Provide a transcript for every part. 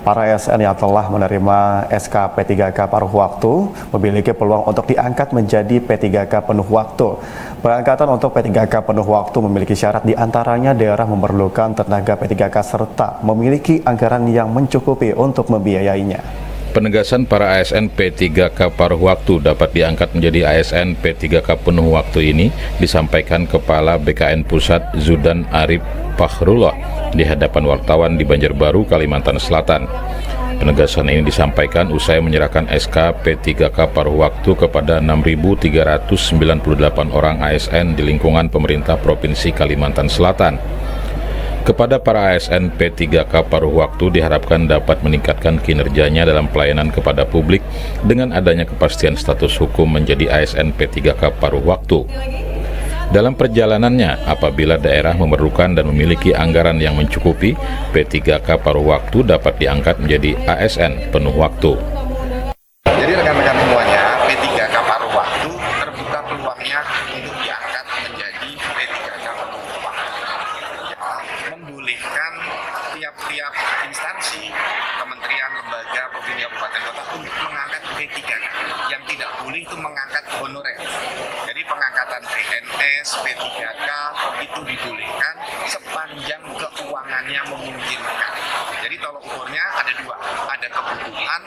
Para ASN yang telah menerima SK P3K paruh waktu memiliki peluang untuk diangkat menjadi P3K penuh waktu. Pengangkatan untuk P3K penuh waktu memiliki syarat diantaranya daerah memerlukan tenaga P3K serta memiliki anggaran yang mencukupi untuk membiayainya. Penegasan para ASN P3K paruh waktu dapat diangkat menjadi ASN P3K penuh waktu ini disampaikan Kepala BKN Pusat Zudan Arif Fakhrullah di hadapan wartawan di Banjarbaru, Kalimantan Selatan. Penegasan ini disampaikan usai menyerahkan SK P3K paruh waktu kepada 6.398 orang ASN di lingkungan pemerintah Provinsi Kalimantan Selatan. Kepada para ASN P3K paruh waktu diharapkan dapat meningkatkan kinerjanya dalam pelayanan kepada publik dengan adanya kepastian status hukum menjadi ASN P3K paruh waktu. Dalam perjalanannya, apabila daerah memerlukan dan memiliki anggaran yang mencukupi, P3K paruh waktu dapat diangkat menjadi ASN penuh waktu. Jadi rekan-rekan semuanya, P3K paruh waktu terbuka peluangnya untuk diangkat menjadi P3K penuh waktu. Membolehkan tiap-tiap instansi, kementerian, lembaga, provinsi, kabupaten, kota untuk mengangkat P3K. Yang tidak boleh itu mengangkat honorer. Jadi pengangkatan PNS, P3K itu dibolehkan sepanjang keuangannya memungkinkan. Jadi tolok ukurnya ada dua, ada kebutuhan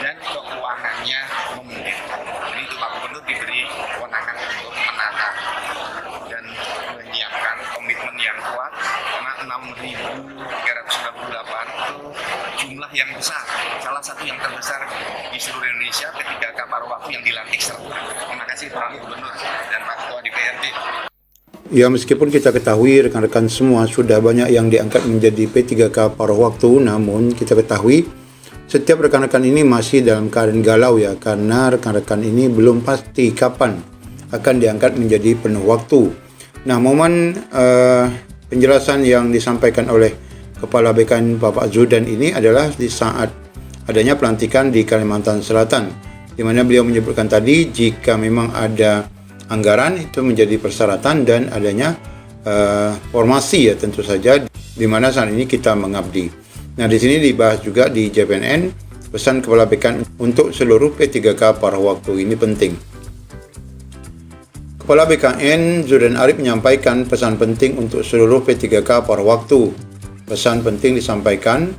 dan keuangannya memungkinkan. Jadi itu Pak Gubernur diberi kewenangan untuk menata dan menyiapkan komitmen yang kuat karena 6.398 itu jumlah yang besar, salah satu yang terbesar di seluruh Indonesia P3K paruh waktu yang dilantik serentak. Terima kasih Pak Gubernur dan Pak Ketua DPRD. Ya, meskipun kita ketahui rekan-rekan semua sudah banyak yang diangkat menjadi P3K paruh waktu, namun kita ketahui setiap rekan-rekan ini masih dalam keadaan galau ya, karena rekan-rekan ini belum pasti kapan akan diangkat menjadi penuh waktu. Nah, momen penjelasan yang disampaikan oleh Kepala BKN Bapak Zudan ini adalah di saat adanya pelantikan di Kalimantan Selatan, di mana beliau menyebutkan tadi jika memang ada anggaran itu menjadi persyaratan dan adanya formasi ya tentu saja di mana saat ini kita mengabdi. Nah, di sini dibahas juga di JPNN pesan Kepala BKN untuk seluruh P3K paruh waktu ini penting. Kepala BKN Zudan Arif menyampaikan pesan penting untuk seluruh P3K paruh waktu. Pesan penting disampaikan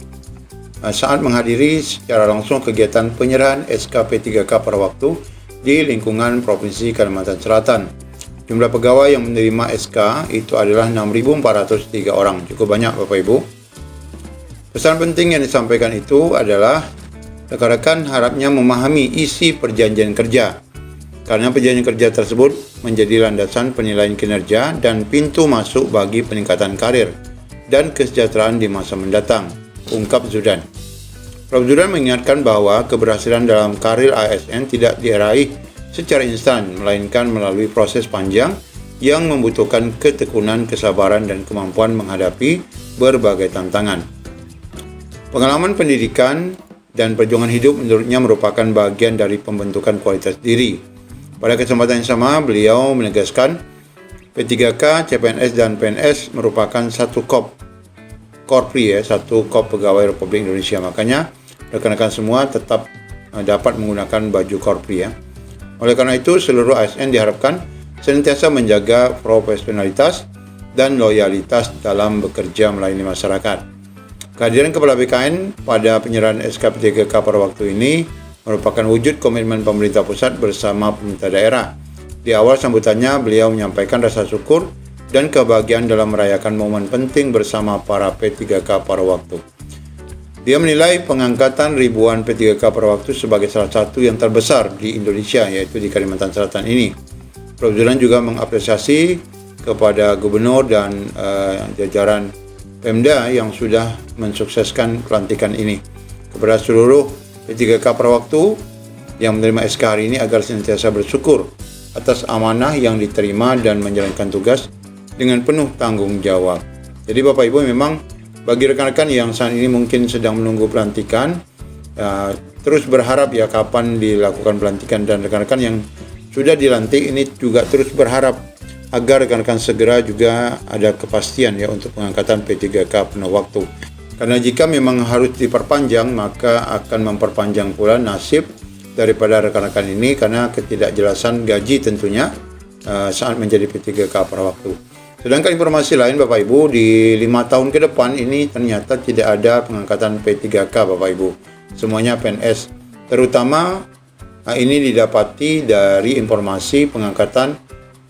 saat menghadiri secara langsung kegiatan penyerahan SK P3K paruh waktu di lingkungan Provinsi Kalimantan Selatan. Jumlah pegawai yang menerima SK itu adalah 6.403 orang. Cukup banyak Bapak Ibu. Pesan penting yang disampaikan itu adalah rekan-rekan harapnya memahami isi perjanjian kerja. Karena perjanjian kerja tersebut menjadi landasan penilaian kinerja dan pintu masuk bagi peningkatan karir dan kesejahteraan di masa mendatang, ungkap Zudan. Prof. Zudan mengingatkan bahwa keberhasilan dalam karir ASN tidak diraih secara instan, melainkan melalui proses panjang yang membutuhkan ketekunan, kesabaran, dan kemampuan menghadapi berbagai tantangan. Pengalaman pendidikan dan perjuangan hidup menurutnya merupakan bagian dari pembentukan kualitas diri. Pada kesempatan yang sama, beliau menegaskan P3K, CPNS, dan PNS merupakan satu Korpri ya, satu kop pegawai Republik Indonesia. Makanya rekan-rekan semua tetap dapat menggunakan baju Korpri ya. Oleh karena itu, seluruh ASN diharapkan senantiasa menjaga profesionalitas dan loyalitas dalam bekerja melayani masyarakat. Kehadiran Kepala BKN pada penyerahan SK P3K paruh waktu ini merupakan wujud komitmen pemerintah pusat bersama pemerintah daerah. Di awal sambutannya, beliau menyampaikan rasa syukur dan kebahagiaan dalam merayakan momen penting bersama para P3K paruh waktu. Dia menilai pengangkatan ribuan P3K paruh waktu sebagai salah satu yang terbesar di Indonesia, yaitu di Kalimantan Selatan ini. Prof. Zudan juga mengapresiasi kepada Gubernur dan jajaran Pemda yang sudah mensukseskan pelantikan ini. Kepada seluruh P3K paruh waktu yang menerima SK hari ini agar senantiasa bersyukur atas amanah yang diterima dan menjalankan tugas dengan penuh tanggung jawab. Jadi Bapak Ibu, memang bagi rekan-rekan yang saat ini mungkin sedang menunggu pelantikan, terus berharap ya kapan dilakukan pelantikan, dan rekan-rekan yang sudah dilantik ini juga terus berharap agar rekan-rekan segera juga ada kepastian ya untuk pengangkatan P3K penuh waktu. Karena jika memang harus diperpanjang, maka akan memperpanjang pula nasib daripada rekan-rekan ini karena ketidakjelasan gaji tentunya saat menjadi P3K pada waktu. Sedangkan informasi lain Bapak Ibu, di 5 tahun ke depan ini ternyata tidak ada pengangkatan P3K Bapak Ibu. Semuanya PNS. Terutama ini didapati dari informasi pengangkatan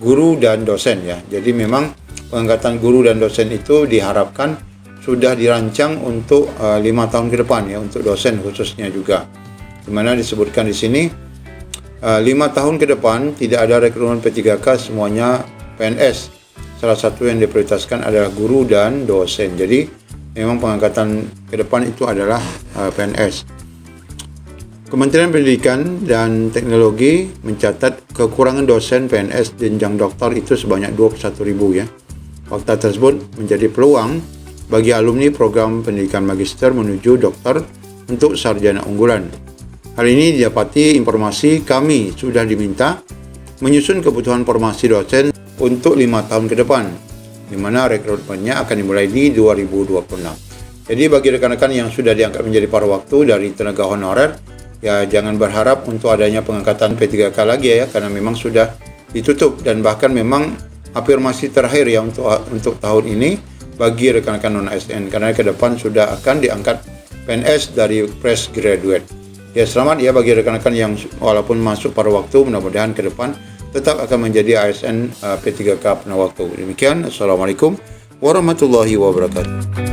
guru dan dosen ya. Jadi memang pengangkatan guru dan dosen itu diharapkan sudah dirancang untuk 5 tahun ke depan ya, untuk dosen khususnya juga. Di mana disebutkan di sini 5 tahun ke depan tidak ada rekrutmen P3K, semuanya PNS. Salah satu yang diprioritaskan adalah guru dan dosen. Jadi memang pengangkatan ke depan itu adalah PNS. Kementerian Pendidikan dan Teknologi mencatat kekurangan dosen PNS jenjang doktor itu sebanyak 21.000 ya. Fakta tersebut menjadi peluang bagi alumni program pendidikan magister menuju doktor untuk sarjana unggulan. Hal ini didapati informasi kami sudah diminta menyusun kebutuhan formasi dosen untuk 5 tahun ke depan, di mana rekrutmennya akan dimulai di 2026. Jadi bagi rekan-rekan yang sudah diangkat menjadi paruh waktu dari tenaga honorer, ya jangan berharap untuk adanya pengangkatan P3K lagi ya, karena memang sudah ditutup dan bahkan memang afirmasi terakhir ya untuk tahun ini bagi rekan-rekan non-ASN, karena ke depan sudah akan diangkat PNS dari fresh graduate. Ya selamat ya bagi rekan-rekan yang walaupun masuk pada waktu, mudah-mudahan ke depan tetap akan menjadi ASN P3K pada waktu. Demikian, Assalamualaikum warahmatullahi wabarakatuh.